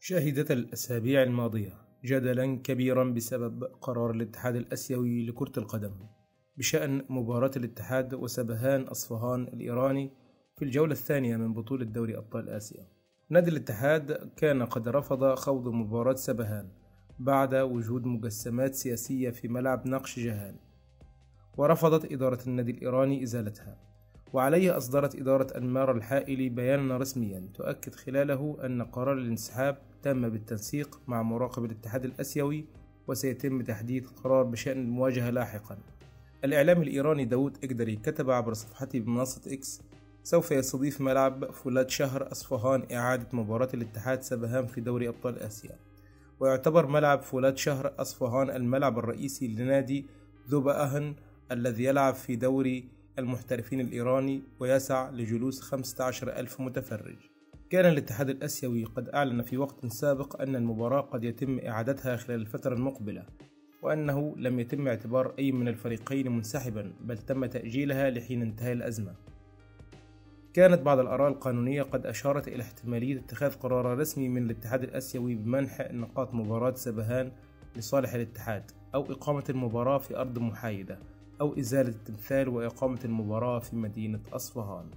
شهدت الأسابيع الماضية جدلا كبيرا بسبب قرار الاتحاد الآسيوي لكرة القدم بشأن مباراة الاتحاد وسبهان أصفهان الإيراني في الجولة الثانية من بطولة دوري أبطال آسيا. نادي الاتحاد كان قد رفض خوض مباراة سبهان بعد وجود مجسمات سياسية في ملعب نقش جهان، ورفضت إدارة النادي الإيراني إزالتها، وعليه أصدرت إدارة أنمار الحائلي بيانا رسميا تؤكد خلاله أن قرار الانسحاب تم بالتنسيق مع مراقب الاتحاد الآسيوي، وسيتم تحديد قرار بشأن المواجهة لاحقا. الإعلام الإيراني داوود إجدري كتب عبر صفحته بمنصة إكس: سوف يستضيف ملعب فولاد شهر أصفهان إعادة مباراة الاتحاد سبهان في دوري أبطال آسيا، ويعتبر ملعب فولاد شهر أصفهان الملعب الرئيسي لنادي ذوبأهن الذي يلعب في دوري المحترفين الإيراني ويسع لجلوس 15,000 متفرج. كان الاتحاد الآسيوي قد أعلن في وقت سابق أن المباراة قد يتم إعادتها خلال الفترة المقبلة، وأنه لم يتم اعتبار أي من الفريقين منسحبا، بل تم تأجيلها لحين انتهاء الأزمة. كانت بعض الآراء القانونية قد أشارت إلى احتمالية اتخاذ قرار رسمي من الاتحاد الآسيوي بمنح نقاط مباراة سبهان لصالح الاتحاد، أو إقامة المباراة في أرض محايدة، أو إزالة التمثال وإقامة المباراة في مدينة أصفهان.